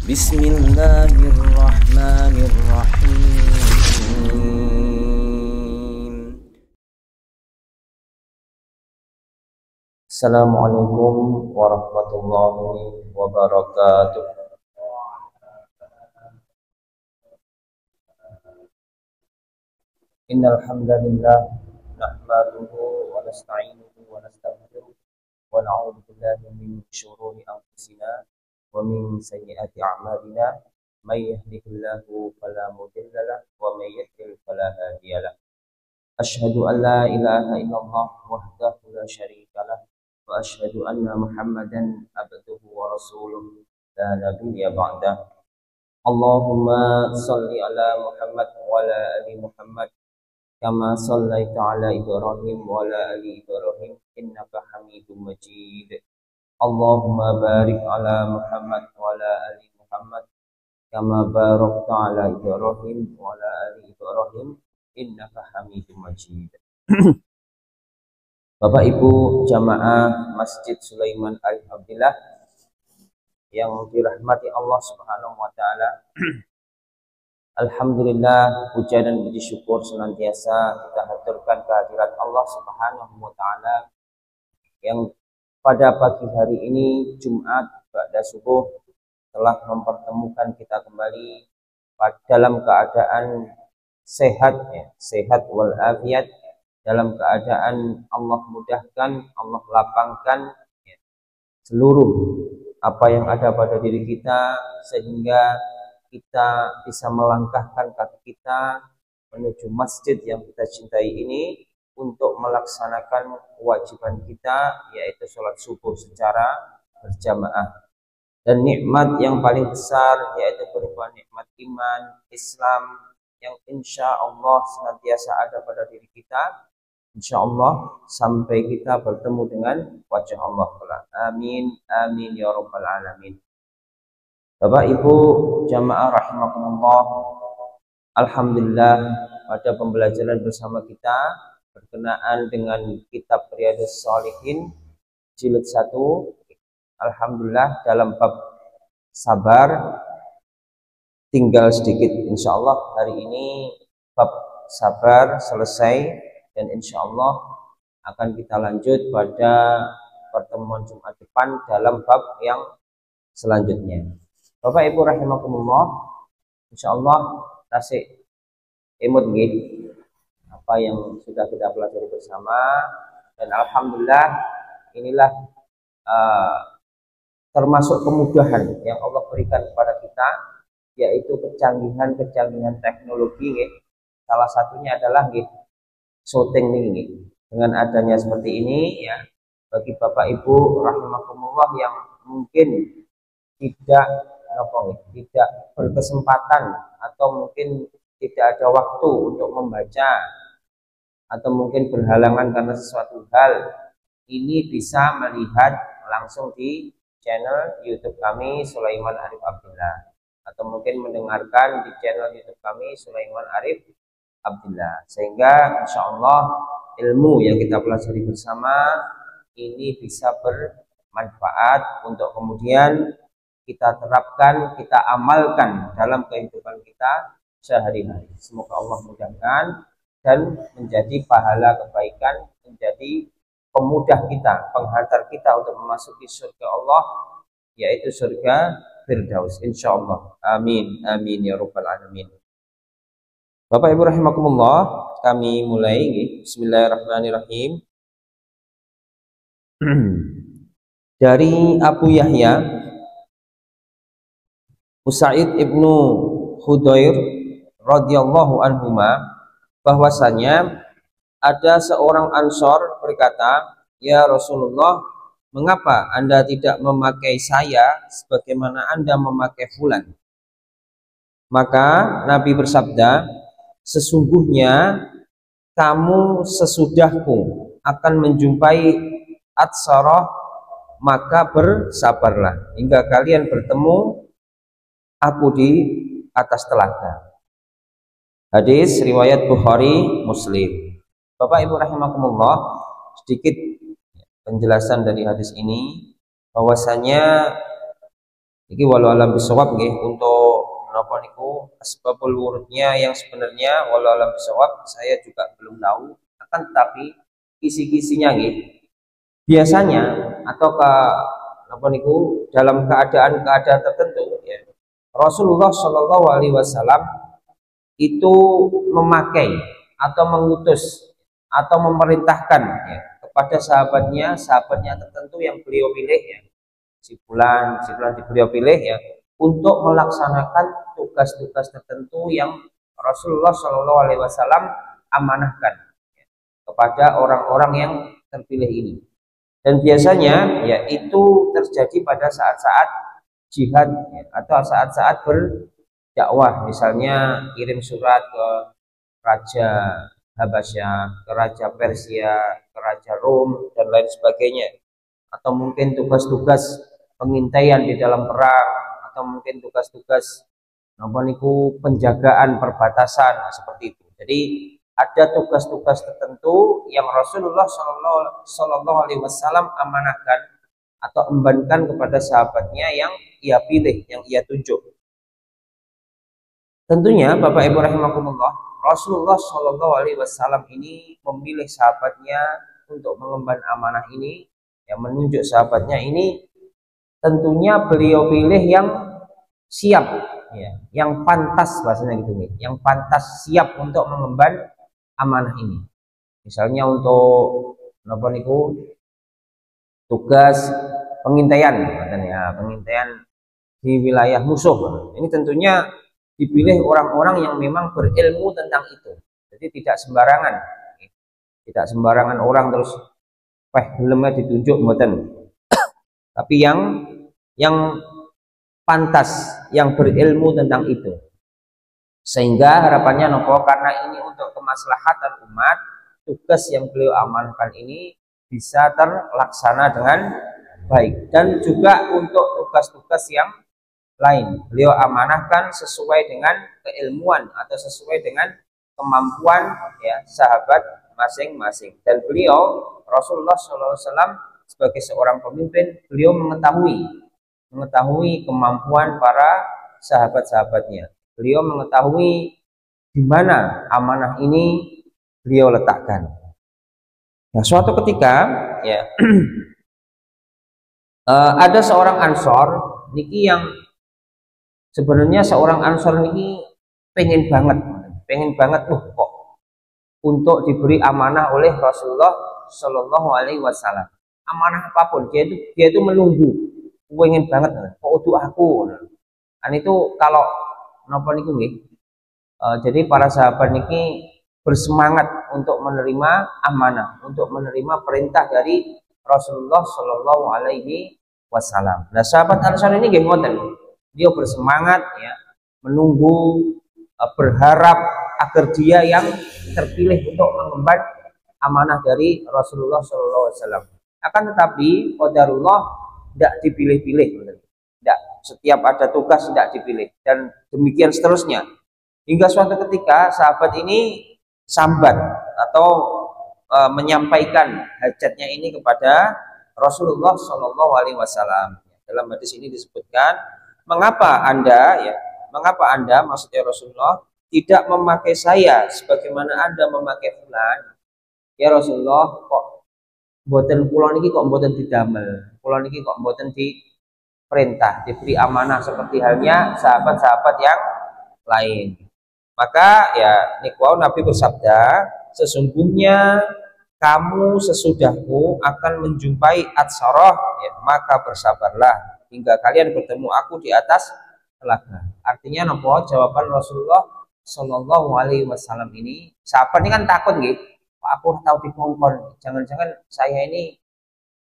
Bismillahirrahmanirrahim. Assalamualaikum warahmatullahi wabarakatuh. Innal hamdalillah nahmaduhu wa nasta'inuhu wa nastaghfiruh wa na'udzu billahi min shururi anfusina wa min sayyiati a'malina. May yahdihillahu fala mudilla lahu wa may yudlil fala hadiya lahu. Asyhadu an la ilaha illallah wahdahu la syarika lah wa asyhadu anna Muhammadan abduhu wa rasuluh la nabiyya ba'dah. Allahumma shalli ala Muhammad wa ala ali Muhammad kama shallaita ala Ibrahim wa ala ali Ibrahim innaka Hamidum Majid. Allahumma barik ala Muhammad wa ala ali Muhammad kama barakta ala Ibrahim wa ala ali Ibrahim innaka Hamidum Majid. Bapak Ibu jamaah Masjid Sulaiman Arif Abdillah yang dirahmati Allah Subhanahu wa taala. Alhamdulillah, puja dan puji syukur senantiasa kita haturkan kehadirat Allah Subhanahu wa taala yang pada pagi hari ini Jumat ba'da subuh telah mempertemukan kita kembali dalam keadaan sehat, sehat walafiat, dalam keadaan Allah mudahkan, Allah lapangkan seluruh apa yang ada pada diri kita sehingga kita bisa melangkahkan kaki kita menuju masjid yang kita cintai ini untuk melaksanakan kewajiban kita, yaitu sholat subuh secara berjamaah. Dan nikmat yang paling besar yaitu berupa nikmat iman, Islam yang insya Allah senantiasa ada pada diri kita, insya Allah sampai kita bertemu dengan wajah Allah. Amin, amin ya rabbal alamin. Bapak Ibu jamaah rahimakumullah, alhamdulillah pada pembelajaran bersama kita berkenaan dengan kitab Riyadhus Shalihin jilid 1, alhamdulillah dalam bab sabar tinggal sedikit. Insya Allah hari ini bab sabar selesai dan insya Allah akan kita lanjut pada pertemuan Jumat depan dalam bab yang selanjutnya. Bapak Ibu rahimakumullah, insya Allah tasik imut nggih apa yang sudah kita pelajari bersama, dan alhamdulillah inilah termasuk kemudahan yang Allah berikan kepada kita, yaitu kecanggihan teknologi nggih. Salah satunya adalah nggih syuting nggih. Dengan adanya seperti ini ya, bagi Bapak Ibu rahimakumullah yang mungkin tidak berkesempatan atau mungkin tidak ada waktu untuk membaca atau mungkin berhalangan karena sesuatu hal, ini bisa melihat langsung di channel YouTube kami Sulaiman Arif Abdillah, atau mungkin mendengarkan di channel YouTube kami Sulaiman Arif Abdillah, sehingga insya Allah ilmu yang kita pelajari bersama ini bisa bermanfaat untuk kemudian kita terapkan, kita amalkan dalam kehidupan kita sehari-hari. Semoga Allah mudahkan dan menjadi pahala kebaikan, menjadi pemudah kita, penghantar kita untuk memasuki surga Allah, yaitu surga Firdaus, insya Allah. Amin, amin ya rabbal alamin. Bapak Ibu rahimakumullah, kami mulai. Bismillahirrahmanirrahim. Dari Abu Yahya Usaid ibnu Khudair radhiyallahu anhuma, bahwasanya ada seorang Ansor berkata, "Ya Rasulullah, mengapa Anda tidak memakai saya sebagaimana Anda memakai fulan?" Maka Nabi bersabda, "Sesungguhnya kamu sesudahku akan menjumpai Atsarah, maka bersabarlah hingga kalian bertemu aku di atas telaga." Hadis riwayat Bukhari Muslim. Bapak Ibu rahimakumullah, sedikit penjelasan dari hadis ini, bahwasanya Iki walau alam bisawab nggih untuk napa niku asbabul wurudnya yang sebenarnya walau alam bisawab saya juga belum tahu, akan tetapi kisi-kisinya nggih biasanya atau apa niku dalam keadaan-keadaan tertentu ya Rasulullah Shallallahu Alaihi Wasallam itu memakai atau mengutus atau memerintahkan ya, kepada sahabatnya tertentu yang beliau pilih ya, si fulan beliau pilih ya untuk melaksanakan tugas-tugas tertentu yang Rasulullah Shallallahu Alaihi Wasallam amanahkan ya, kepada orang-orang yang terpilih ini. Dan biasanya ya itu terjadi pada saat-saat jihad ya, atau saat-saat berdakwah, misalnya kirim surat ke Raja Habasyah, ke Raja Persia, ke Raja Rom dan lain sebagainya, atau mungkin tugas-tugas pengintaian di dalam perang, atau mungkin tugas-tugas penjagaan perbatasan seperti itu. Jadi ada tugas-tugas tertentu yang Rasulullah Shallallahu Alaihi Wasallam amanahkan atau embankan kepada sahabatnya yang ia pilih, yang ia tunjuk. Tentunya Bapak Ibu rahimakumullah, Rasulullah Shallallahu Alaihi Wasallam ini memilih sahabatnya untuk mengemban amanah ini, yang menunjuk sahabatnya ini tentunya beliau pilih yang siap, ya, yang pantas bahasanya gitu nih, yang pantas siap untuk mengemban amanah ini. Misalnya untuk tugas pengintaian, ya, pengintaian di wilayah musuh. Ini tentunya dipilih orang-orang yang memang berilmu tentang itu. Jadi tidak sembarangan orang terus helmnya ditunjuk mboten. Tapi yang pantas, yang berilmu tentang itu. Sehingga harapannya karena ini untuk kemaslahatan umat, tugas yang beliau amankan ini bisa terlaksana dengan baik. Dan juga untuk tugas-tugas yang lain, beliau amanahkan sesuai dengan keilmuan atau sesuai dengan kemampuan ya sahabat masing-masing. Dan beliau Rasulullah SAW sebagai seorang pemimpin, beliau mengetahui kemampuan para sahabat-sahabatnya. Beliau mengetahui di mana amanah ini beliau letakkan. Nah, suatu ketika ya ada seorang Ansor niki yang sebenarnya seorang Ansor niki pengen banget kok untuk diberi amanah oleh Rasulullah Shallallahu Alaihi Wasallam. Amanah apapun dia itu menunggu, pengen banget kok untuk aku. Dan itu kalau napa niku nggih. Jadi para sahabat niki bersemangat untuk menerima amanah, untuk menerima perintah dari Rasulullah Shallallahu Alaihi Wasallam. Nah, sahabat Ansor ini nggih ngoten. Dia bersemangat ya, menunggu, berharap agar dia yang terpilih untuk mengemban amanah dari Rasulullah Shallallahu Alaihi Wasallam. Akan tetapi qadarullah tidak dipilih-pilih, tidak setiap ada tugas tidak dipilih dan demikian seterusnya. Hingga suatu ketika sahabat ini sambat atau menyampaikan hajatnya ini kepada Rasulullah Shallallahu Alaihi Wasallam. Dalam hadis ini disebutkan, mengapa anda maksudnya Rasulullah tidak memakai saya sebagaimana anda memakai fulan? Ya Rasulullah, kok mboten kula niki kok mboten didamel, kula niki kok mboten diperintah, diberi amanah seperti halnya sahabat-sahabat yang lain. Maka ya niku Nabi bersabda, sesungguhnya kamu sesudahku akan menjumpai atsarah ya, maka bersabarlah hingga kalian bertemu aku di atas telaga. Artinya napa? Jawaban Rasulullah Shallallahu Alaihi Wasallam ini, sahabat ini kan takut nggih, aku tahu dikongkon, jangan-jangan saya ini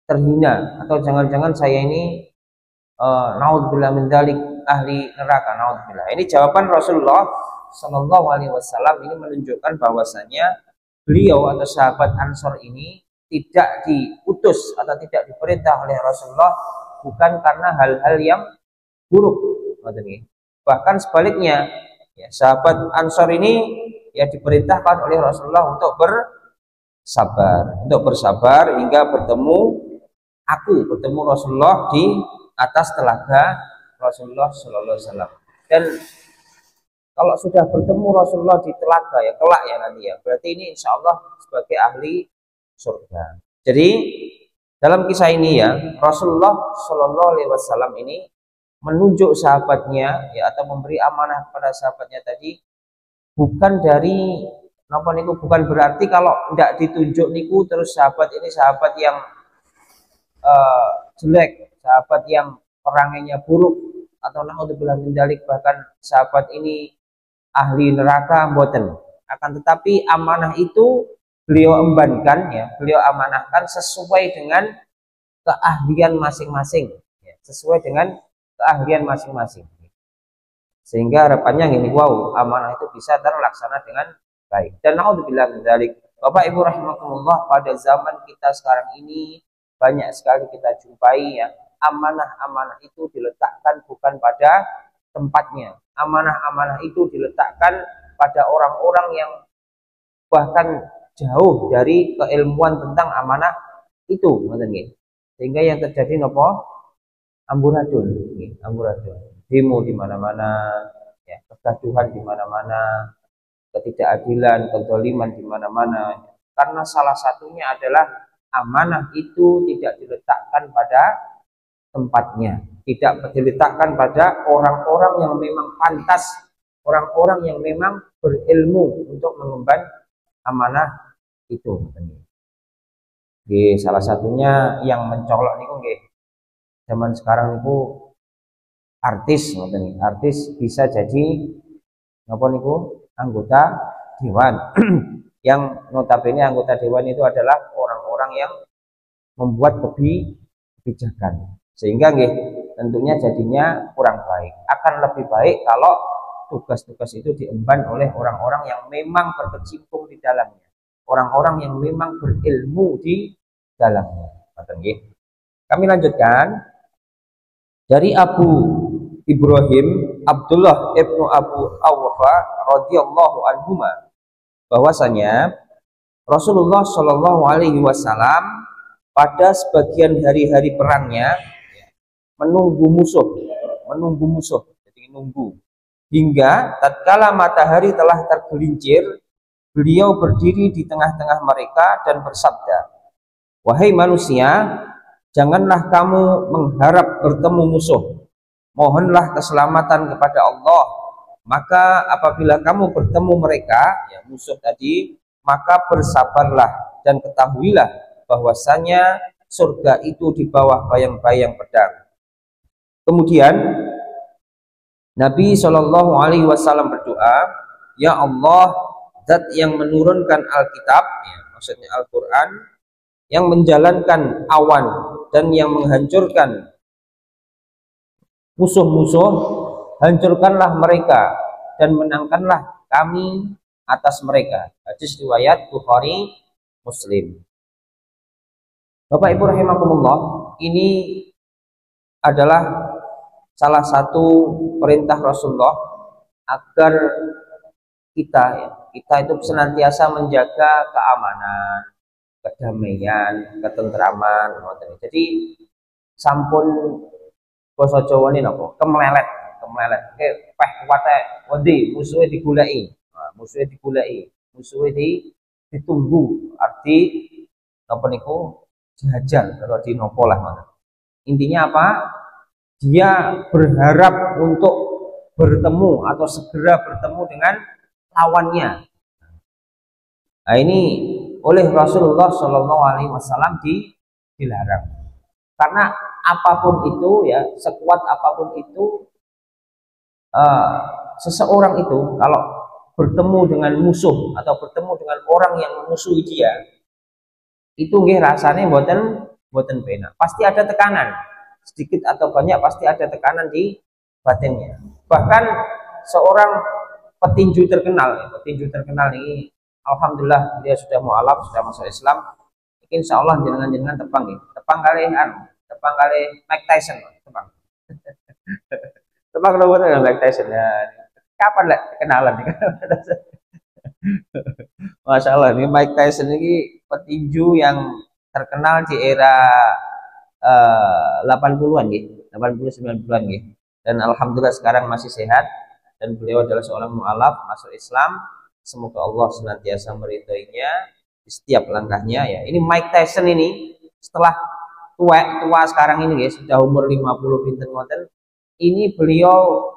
terhina atau jangan-jangan saya ini naudzubillah min dzalik ahli neraka, naudzubillah. Ini jawaban Rasulullah Shallallahu Alaihi Wasallam ini menunjukkan bahwasanya beliau atau sahabat Ansor ini tidak diutus atau tidak diperintah oleh Rasulullah bukan karena hal-hal yang buruk, bahkan sebaliknya ya, sahabat Ansor ini ya diperintahkan oleh Rasulullah untuk bersabar hingga bertemu Rasulullah di atas telaga Rasulullah Sallallahu Alaihi Wasallam. Dan kalau sudah bertemu Rasulullah di telaga ya kelak ya nanti ya, berarti ini insya Allah sebagai ahli surga. Jadi dalam kisah ini ya Rasulullah Sallallahu Alaihi Wasallam ini menunjuk sahabatnya ya atau memberi amanah kepada sahabatnya tadi bukan dari napa niku, bukan berarti kalau tidak ditunjuk niku terus sahabat ini sahabat yang jelek, sahabat yang perangainya buruk atau naudzubillah min dzalik bahkan sahabat ini ahli neraka, mboten. Akan tetapi amanah itu beliau embankan ya, beliau amanahkan sesuai dengan keahlian masing-masing ya, sesuai dengan keahlian masing-masing. Sehingga harapannya ini wow, amanah itu bisa terlaksana dengan baik. Dan naudzubillah min dzalik. Bapak Ibu rahimakumullah, pada zaman kita sekarang ini banyak sekali kita jumpai ya, amanah-amanah itu diletakkan bukan pada tempatnya. Amanah-amanah itu diletakkan pada orang-orang yang bahkan jauh dari keilmuan tentang amanah itu, sehingga yang terjadi nopo amburadul, demo di mana-mana, ya, kegaduhan di mana-mana, ketidakadilan, kezaliman di mana-mana. Karena salah satunya adalah amanah itu tidak diletakkan pada tempatnya, tidak diletakkan pada orang-orang yang memang pantas, orang-orang yang memang berilmu untuk mengemban amanah itu. Salah satunya yang mencolok niku nggih. Zaman sekarang itu artis, artis bisa jadi apa niku anggota dewan. Yang notabene anggota dewan itu adalah orang-orang yang membuat kebijakan. Sehingga nggih tentunya jadinya kurang baik. Akan lebih baik kalau tugas-tugas itu diemban oleh orang-orang yang memang berkecimpung di dalamnya, orang-orang yang memang berilmu di dalamnya. Kami lanjutkan dari Abu Ibrahim Abdullah ibnu Abu Awfa radhiyallahu anhu bahwasanya Rasulullah Shallallahu Alaihi Wasallam pada sebagian hari-hari perangnya menunggu musuh, jadi nunggu hingga tatkala matahari telah tergelincir, beliau berdiri di tengah-tengah mereka dan bersabda, "Wahai manusia, janganlah kamu mengharap bertemu musuh, mohonlah keselamatan kepada Allah. Maka apabila kamu bertemu mereka, ya musuh tadi, maka bersabarlah dan ketahuilah bahwasanya surga itu di bawah bayang-bayang pedang." Kemudian Nabi Shallallahu Alaihi Wasallam berdoa, "Ya Allah, Zat yang menurunkan Alkitab, ya, maksudnya Al-Quran, yang menjalankan awan dan yang menghancurkan musuh-musuh, hancurkanlah mereka dan menangkanlah kami atas mereka." Hadis riwayat Bukhari Muslim. Bapak Ibu rahimakumullah, ini adalah salah satu perintah Rasulullah agar kita itu senantiasa menjaga keamanan, kedamaian, ketentraman. Jadi sampun basa Jawa ini napa? Kemelelet. Oke, peh kuwate wedi musuhe digulai. Nah, musuhe ditunggu. Arti napa niku dihajar atau dinopo lah. Intinya apa? Dia berharap untuk bertemu atau segera bertemu dengan lawannya. Nah, ini oleh Rasulullah Shallallahu Alaihi Wasallam dilarang. Karena apapun itu ya, sekuat apapun itu, seseorang itu kalau bertemu dengan musuh atau bertemu dengan orang yang memusuhi dia, itu nggih rasanya mboten penak. Pasti ada tekanan, sedikit atau banyak pasti ada tekanan di batinnya. Bahkan seorang petinju terkenal ini, alhamdulillah dia sudah mualaf, sudah masuk Islam. Insya Allah jenengan tepang kali Mike Tyson, tepang nomor Mike Tyson ya. Kapan lah kenalan nih? Masya Allah, ini Mike Tyson ini petinju yang terkenal di era 80-an gitu, 80-90-an gitu. dan alhamdulillah sekarang masih sehat, dan beliau adalah seorang mu'alaf masuk Islam. Semoga Allah senantiasa meridhoinya di setiap langkahnya ya. Ini Mike Tyson ini setelah tua sekarang ini guys, sudah umur 50 pinten ngoten. Ini beliau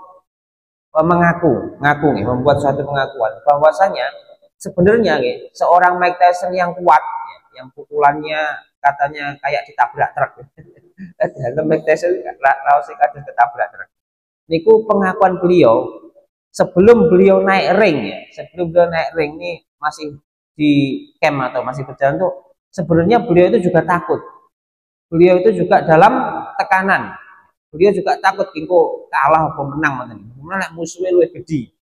ngaku ya, membuat suatu pengakuan bahwasanya sebenarnya ya, seorang Mike Tyson yang kuat ya, yang pukulannya katanya kayak ditabrak truk. Dalam Mike Tyson raos kados ketabrak truk. Niku pengakuan beliau sebelum beliau naik ring ya, sebelum beliau naik ring ini masih di camp atau masih berjalan tuh sebenarnya beliau itu juga takut. Beliau itu juga dalam tekanan. Beliau juga takut kingko kalah atau menang ngoten. Mana musuhnya luwih gede.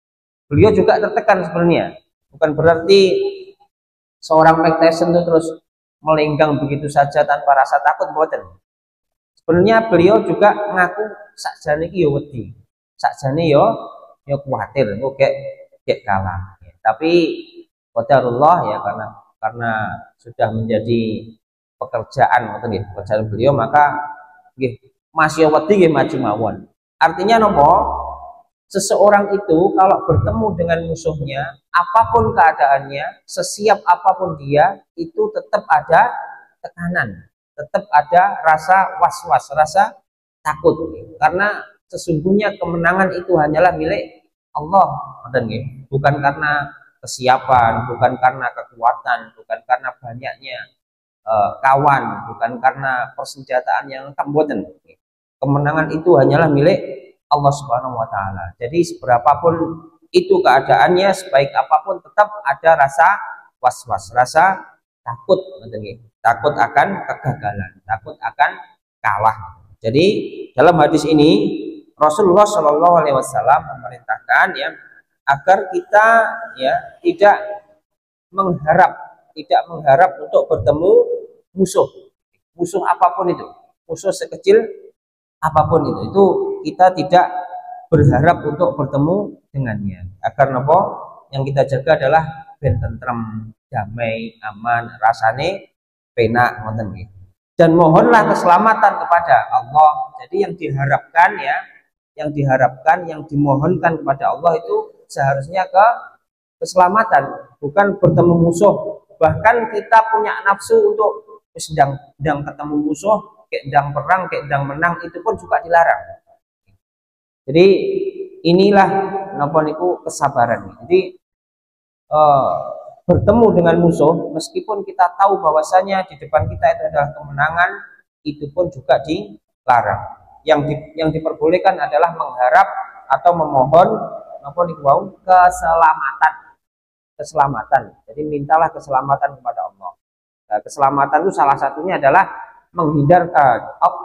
Beliau juga tertekan sebenarnya. Bukan berarti seorang Mike Tyson itu terus melenggang begitu saja tanpa rasa takut, mboten. Sebenarnya beliau juga ngaku sakjane iki yo wedi. Sakjane yo kuwatir engko gek kalah. Ya, tapi qadarullah ya karena sudah menjadi pekerjaan ngoten nggih, pekerjaan beliau maka nggih masih wedi nggih maju mawon. Artinya nopo? Seseorang itu kalau bertemu dengan musuhnya, apapun keadaannya, sesiap apapun dia, itu tetap ada tekanan, tetap ada rasa was-was, rasa takut. Karena sesungguhnya kemenangan itu hanyalah milik Allah, bukan karena kesiapan, bukan karena kekuatan, bukan karena banyaknya kawan, bukan karena persenjataan yang lengkap, mboten. Kemenangan itu hanyalah milik Allah Subhanahu wa taala. Jadi seberapapun itu keadaannya, sebaik apapun tetap ada rasa was-was, rasa takut, takut akan kegagalan, takut akan kalah. Jadi dalam hadis ini Rasulullah Shallallahu Alaihi Wasallam memerintahkan ya agar kita ya tidak mengharap untuk bertemu musuh apapun itu, musuh sekecil apapun itu kita tidak berharap untuk bertemu dengannya. Agar nopo yang kita jaga adalah ben tentrem, damai, aman, rasane penak ngoten nggih. Dan mohonlah keselamatan kepada Allah. Jadi yang diharapkan, yang dimohonkan kepada Allah itu seharusnya keselamatan, bukan bertemu musuh. Bahkan kita punya nafsu untuk sedang ketemu musuh, kayak sedang perang, kayak sedang menang, itu pun juga dilarang. Jadi inilah napa niku kesabaran. Jadi bertemu dengan musuh meskipun kita tahu bahwasanya di depan kita itu adalah kemenangan, itu pun juga dilarang. Yang diperbolehkan adalah mengharap atau memohon napa niku wau keselamatan. Jadi mintalah keselamatan kepada Allah. Nah, keselamatan itu salah satunya adalah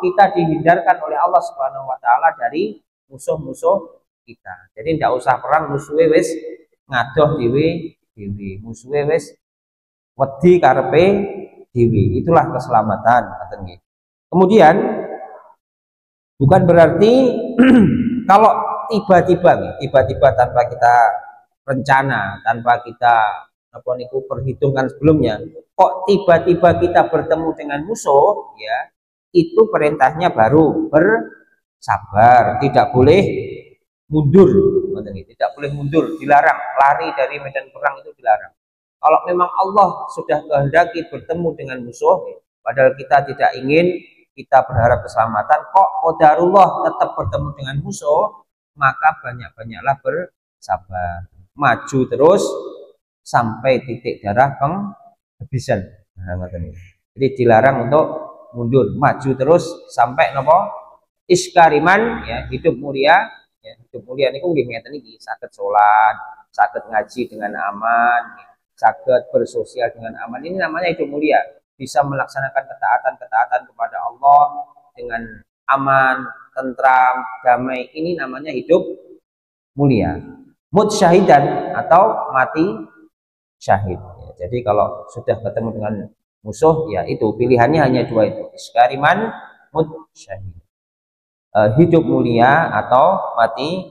kita dihindarkan oleh Allah Subhanahu wa taala dari musuh-musuh kita. Jadi tidak usah perang, musuhe wis ngadoh dhewe, musuhe wis wedi karepe dhewe. Itulah keselamatan ngoten nggih. Kemudian bukan berarti kalau tiba-tiba tanpa kita rencana, tanpa kita perhitungkan sebelumnya, kok tiba-tiba kita bertemu dengan musuh, ya itu perintahnya baru bersabar, tidak boleh mundur, dilarang, lari dari medan perang itu dilarang. Kalau memang Allah sudah kehendaki bertemu dengan musuh, padahal kita tidak ingin, kita berharap keselamatan, kok qadarullah tetap bertemu dengan musuh, maka banyak-banyaklah bersabar, maju terus sampai titik darah penghabisan. Nah, jadi dilarang untuk mundur, maju terus sampai nopo iskariman, ya hidup mulia. Ya, hidup mulia niku nggih ngeten iki, saged salat, saged ngaji dengan aman, saged bersosial dengan aman. Ini namanya hidup mulia. Bisa melaksanakan ketaatan kepada Allah dengan aman, tentram, damai. Ini namanya hidup mulia. Mut syahidan atau mati syahid. Ya, jadi kalau sudah ketemu dengan musuh, ya itu pilihannya hanya dua itu, iskariman, mut syahid. Hidup mulia atau mati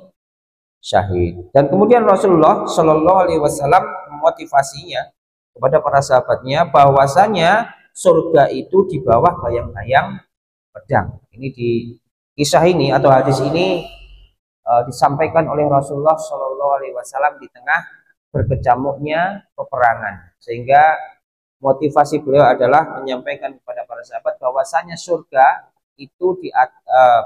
syahid. Dan kemudian Rasulullah Shallallahu Alaihi Wasallam memotivasinya kepada para sahabatnya bahwasanya surga itu di bawah bayang-bayang pedang. Ini di kisah ini atau hadis ini disampaikan oleh Rasulullah Shallallahu Alaihi Wasallam di tengah berkecamuknya peperangan, sehingga motivasi beliau adalah menyampaikan kepada para sahabat bahwasanya surga itu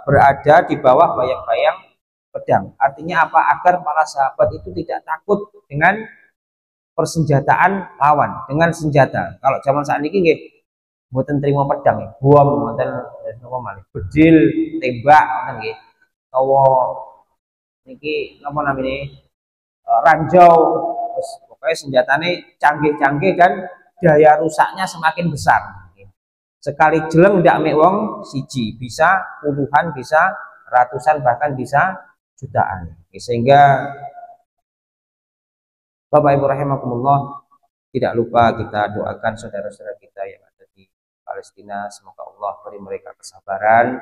berada di bawah bayang-bayang pedang. Artinya apa? Agar para sahabat itu tidak takut dengan persenjataan lawan, dengan senjata. Kalau zaman saat ini nggih mboten trimo pedang, bom mboten napa malih, bedil, tembak ngoten nggih. Utawa niki napa namine ranjau, wis pokoknya senjatanya canggih-canggih dan daya rusaknya semakin besar. Sekali jeleng ndak mek wong siji, bisa puluhan, bisa ratusan, bahkan bisa jutaan. Sehingga Bapak Ibu rahimakumullah, tidak lupa kita doakan saudara-saudara kita yang ada di Palestina, semoga Allah beri mereka kesabaran,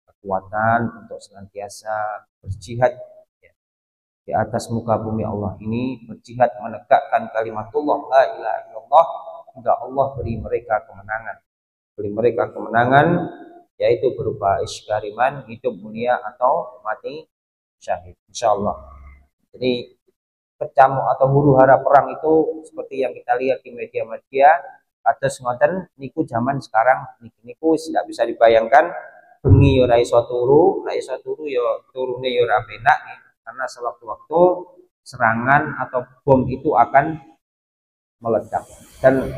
kekuatan untuk senantiasa berjihad di atas muka bumi Allah ini, berjihad menegakkan kalimatullah la ilaha illallah hingga Allah beri mereka kemenangan. Beri mereka kemenangan, yaitu berupa isyariman, hidup mulia atau mati syahid, insyaallah. Jadi kecamuk atau huru hara perang itu seperti yang kita lihat di media-media, ada ngoten niku zaman sekarang niku tidak bisa dibayangkan. Bengi yo ra iso turu, yo turune yo ra penak, karena sewaktu-waktu serangan atau bom itu akan meledak. Dan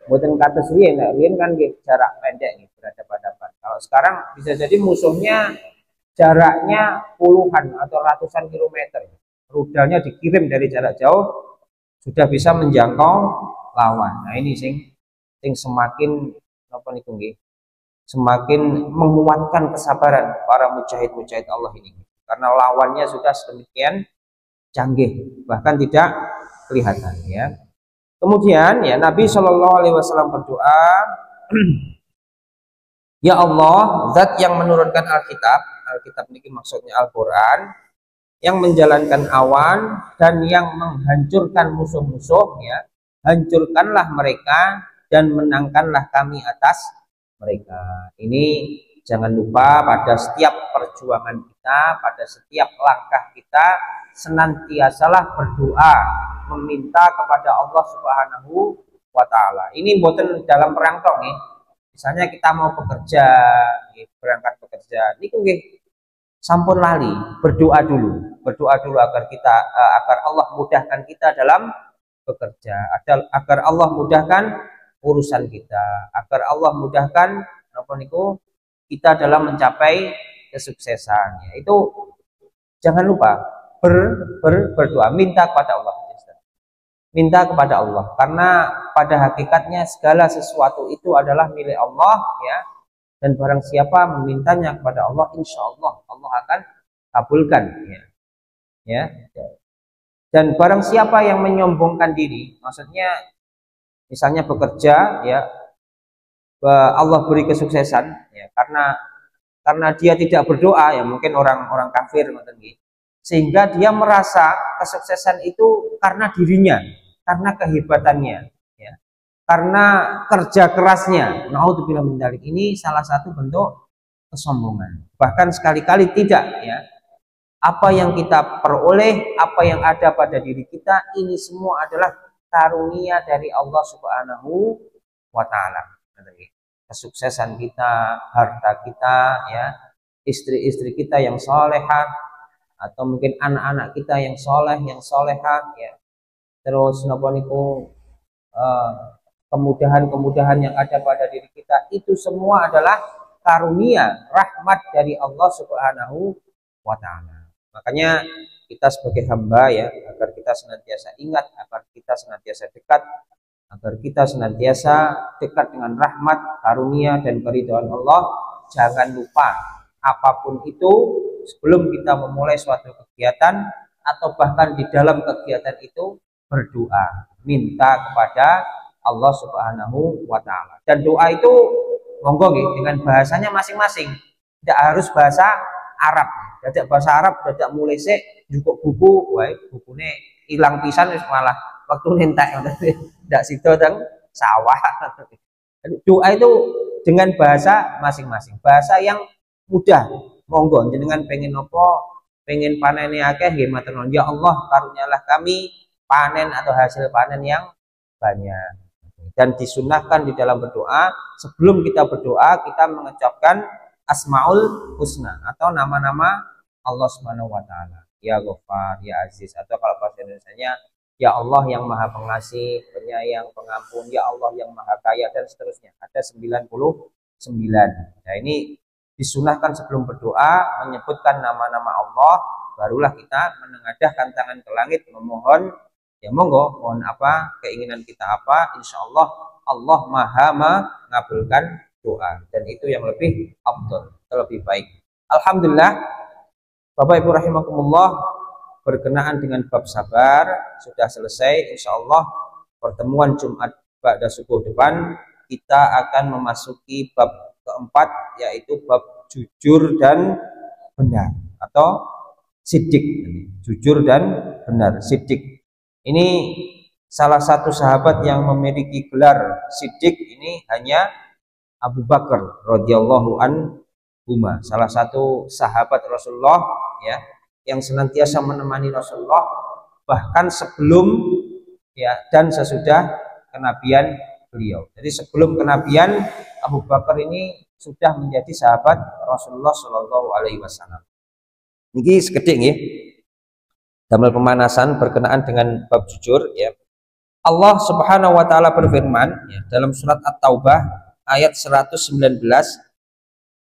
mboten kados riyen kan jarak pendek berhadapan-hadapan. Kalau sekarang bisa jadi musuhnya jaraknya puluhan atau ratusan kilometer. Rudalnya dikirim dari jarak jauh sudah bisa menjangkau lawan. Nah, ini sing semakin apa niku nggih? Semakin menguatkan kesabaran para mujahid-mujahid Allah ini. Karena lawannya sudah sedemikian canggih, bahkan tidak kelihatan ya. Kemudian ya Nabi Shallallahu Alaihi Wasallam berdoa, ya Allah, Zat yang menurunkan Alkitab ini maksudnya Al-Quran, yang menjalankan awan dan yang menghancurkan musuh-musuh, ya, hancurkanlah mereka dan menangkanlah kami atas mereka. Ini jangan lupa pada setiap perjuangan kita, pada setiap langkah kita, senantiasalah berdoa, meminta kepada Allah Subhanahu wa Ta'ala. Ini bukan dalam perang tong, ya. Misalnya kita mau bekerja, berangkat bekerja, ini nggih sampun lali, berdoa dulu agar Allah mudahkan kita dalam bekerja, agar Allah mudahkan urusan kita, agar Allah mudahkan apa niku kita dalam mencapai kesuksesan. Itu jangan lupa berdoa, minta kepada Allah. Minta kepada Allah, karena pada hakikatnya segala sesuatu itu adalah milik Allah, ya. Dan barang siapa memintanya kepada Allah, insya Allah Allah akan kabulkan, ya. Dan barang siapa yang menyombongkan diri, maksudnya misalnya bekerja, ya, Allah beri kesuksesan, ya, karena dia tidak berdoa, ya, mungkin orang kafir, sehingga dia merasa kesuksesan itu karena dirinya, karena kehebatannya, ya, karena kerja kerasnya. Naudzubillah min dzalik. Ini salah satu bentuk kesombongan. Bahkan sekali-kali tidak, ya. Apa yang kita peroleh, apa yang ada pada diri kita, ini semua adalah karunia dari Allah Subhanahu wa Ta'ala. Kesuksesan kita, harta kita, ya, istri-istri kita yang solehah, atau mungkin anak-anak kita yang soleh, yang solehah, ya. Terus napa niku kemudahan-kemudahan yang ada pada diri kita, itu semua adalah karunia, rahmat dari Allah Subhanahu wa Ta'ala. Makanya kita sebagai hamba, ya, agar kita senantiasa ingat, agar kita senantiasa dekat, agar kita senantiasa dekat dengan rahmat, karunia dan keridhaan Allah, jangan lupa apapun itu sebelum kita memulai suatu kegiatan atau bahkan di dalam kegiatan itu berdoa, minta kepada Allah Subhanahu wa Ta'ala. Dan doa itu monggo dengan bahasanya masing-masing, tidak harus bahasa Arab. Dadak bahasa Arab dadak mulai sik njupuk buku, wae bukune ilang pisan wis malah waktu nentek ndak sida teng sawah. Doa itu dengan bahasa masing-masing, bahasa yang mudah. Monggo jenengan pengen apa pengen panennya akeh nggih matur nuwun, ya Allah karunialah kami panen atau hasil panen yang banyak. Dan disunahkan di dalam berdoa, sebelum kita berdoa kita mengucapkan Asmaul Husna atau nama-nama Allah Subhanahu wa taala. Ya Ghaffar, ya Aziz, atau kalau bahasa Indonesianya ya Allah yang Maha Pengasih, Penyayang, Pengampun, ya Allah yang Maha Kaya, dan seterusnya. Ada 99. Nah, ini disunahkan sebelum berdoa menyebutkan nama-nama Allah, barulah kita menengadahkan tangan ke langit memohon, ya monggo mohon apa, keinginan kita apa, insya Allah Allah Maha mengabulkan doa, dan itu yang lebih afdal, lebih baik. Alhamdulillah Bapak Ibu rahimakumullah, berkenaan dengan bab sabar sudah selesai. Insya Allah pertemuan Jumat pada subuh depan kita akan memasuki bab keempat, yaitu bab jujur dan benar atau siddiq. Jujur dan benar, siddiq. Ini salah satu sahabat yang memiliki gelar siddiq ini hanya Abu Bakar radhiyallahu anhu, salah satu sahabat Rasulullah ya, yang senantiasa menemani Rasulullah bahkan sebelum ya dan sesudah kenabian beliau. Jadi sebelum kenabian Abu Bakar ini sudah menjadi sahabat Rasulullah Shallallahu Alaihi Wasallam. Ini sekedhik nggih damel pemanasan berkenaan dengan bab jujur ya. Allah Subhanahu wa taala berfirman ya, dalam surat At-Taubah ayat 119,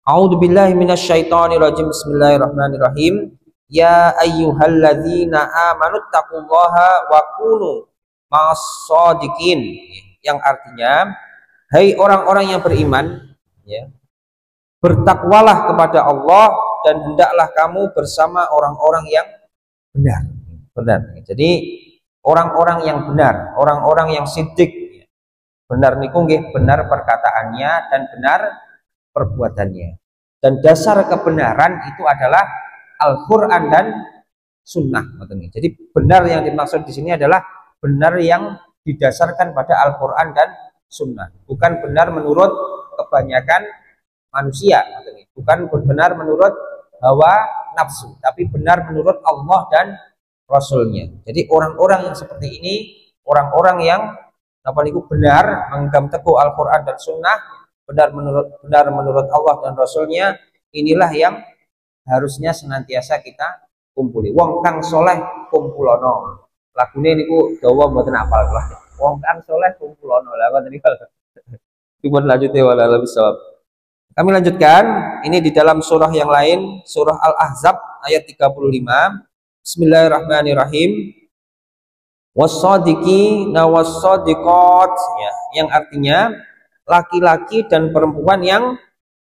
A'udzubillahi minasyaitonirrajim. Bismillahirrahmanirrahim. Ya ayyuhalladzina amanu taqullaha wa kunu ma'as-shadiqin. Yang artinya, hai orang-orang yang beriman, ya, bertakwalah kepada Allah dan hendaklah kamu bersama orang-orang yang benar. Benar. Jadi orang-orang yang benar, orang-orang yang siddiq. Benar niku nggih, benar perkataannya dan benar perbuatannya. Dan dasar kebenaran itu adalah Al-Quran dan Sunnah. Jadi benar yang dimaksud di sini adalah benar yang didasarkan pada Al-Quran dan Sunnah, bukan benar menurut kebanyakan manusia, bukan benar menurut hawa nafsu, tapi benar menurut Allah dan Rasulnya. Jadi orang-orang yang seperti ini, orang-orang yang benar menggenggam teguh Al-Quran dan Sunnah, benar menurut Allah dan Rasulnya, inilah yang harusnya senantiasa kita kumpuli. Wong kang soleh kumpulono. Lagune niku dawa mboten apal lah. Wong kang soleh kumpulono. Lah ngoten niku. Dipun lanjute wala bisawab. Kami lanjutkan, ini di dalam surah yang lain, surah Al-Ahzab ayat 35. Bismillahirrahmanirrahim. Was-sadiqina was-sadiqat, ya, yang artinya laki-laki dan perempuan yang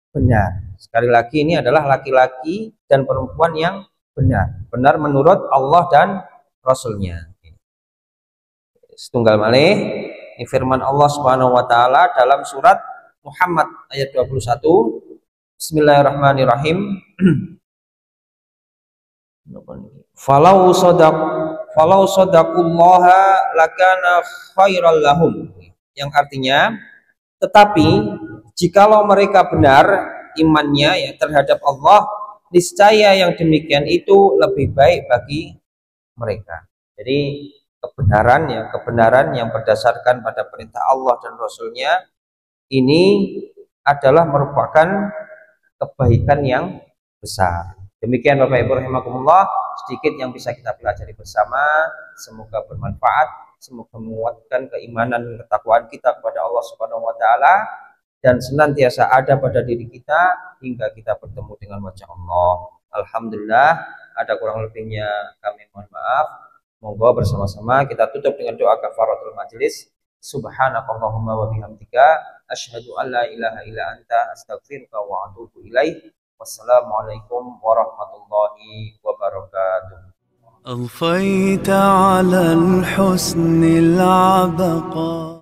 benar. Sekali lagi ini adalah laki-laki dan perempuan yang benar. Benar menurut Allah dan Rasulnya. Setunggal malih, ini firman Allah Subhanahu wa taala dalam surat Muhammad ayat 21. Bismillahirrahmanirrahim. Falau sadaqullaha lakana khairal lahum. Yang artinya, tetapi jikalau mereka benar imannya ya terhadap Allah, niscaya yang demikian itu lebih baik bagi mereka. Jadi kebenaran yang berdasarkan pada perintah Allah dan Rasulnya ini adalah merupakan kebaikan yang besar. Demikian Bapak Ibu rahimakumullah, sedikit yang bisa kita pelajari bersama. Semoga bermanfaat, semoga menguatkan keimanan dan ketakwaan kita kepada Allah Subhanahu wa taala dan senantiasa ada pada diri kita hingga kita bertemu dengan wajah Allah. Alhamdulillah, ada kurang lebihnya kami mohon maaf. Monggo bersama-sama kita tutup dengan doa kafaratul majelis. Subhanakallahumma wa bihamdika asyhadu an la ilaha illa anta astaghfiruka wa atubu ilaik. Wassalamualaikum warahmatullahi wabarakatuh. أضفيت على الحسن العبقى